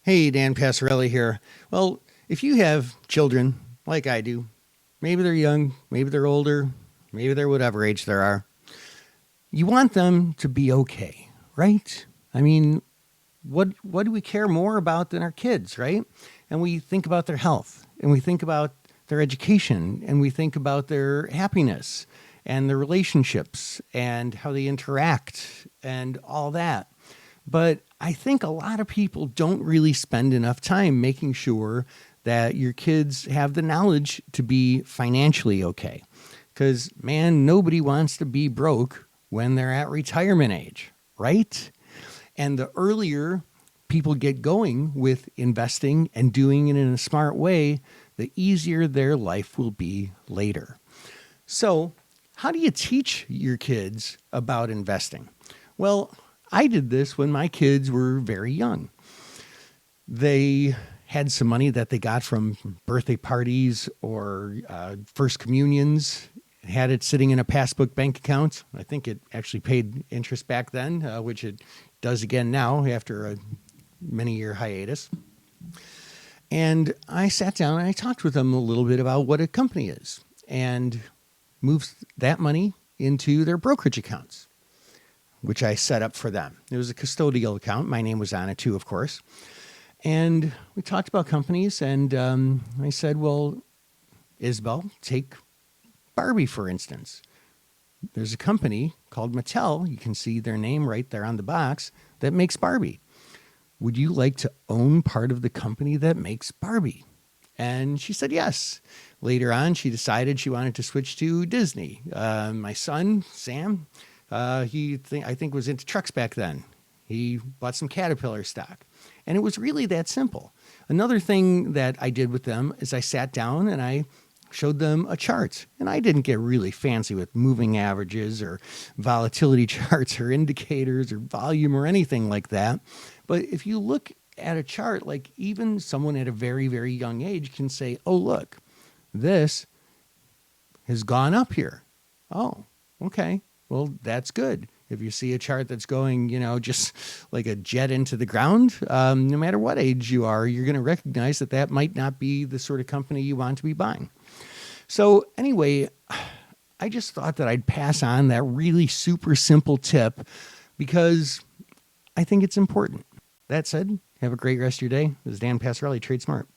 Hey, Dan Passarelli here. Well, if you have children like I do, maybe they're young, maybe they're older, maybe they're whatever age they are, you want them to be okay, right? I mean, what do we care more about than our kids, right? And we think about their health, and we think about their education, and we think about their happiness and their relationships and how they interact and all that. But I think a lot of people don't really spend enough time making sure that your kids have the knowledge to be financially okay. Because, man, nobody wants to be broke when they're at retirement age, right? And the earlier people get going with investing and doing it in a smart way, the easier their life will be later. So, how do you teach your kids about investing? Well, I did this when my kids were very young. They had some money that they got from birthday parties or first communions, had it sitting in a passbook bank account. I think it actually paid interest back then, which it does again now after a many-year hiatus. And I sat down and I talked with them a little bit about what a company is and moved that money into their brokerage accounts, which I set up for them. It was a custodial account. My name was on it too, of course. And we talked about companies, and I said, well, Isabel, take Barbie, for instance. There's a company called Mattel. You can see their name right there on the box that makes Barbie. Would you like to own part of the company that makes Barbie? And she said yes. Later on, she decided she wanted to switch to Disney. My son, Sam, I think was into trucks back then. He bought some Caterpillar stock. And it was really that simple. Another thing that I did with them is I sat down and I showed them a chart. And I didn't get really fancy with moving averages or volatility charts or indicators or volume or anything like that. But if you look at a chart, like even someone at a very, very young age can say, oh, look, this has gone up here. Oh, okay. Well, that's good. If you see a chart that's going, just like a jet into the ground, no matter what age you are, you're going to recognize that that might not be the sort of company you want to be buying. So anyway, I just thought that I'd pass on that really super simple tip because I think it's important. That said, have a great rest of your day. This is Dan Passarelli, Trade Smart.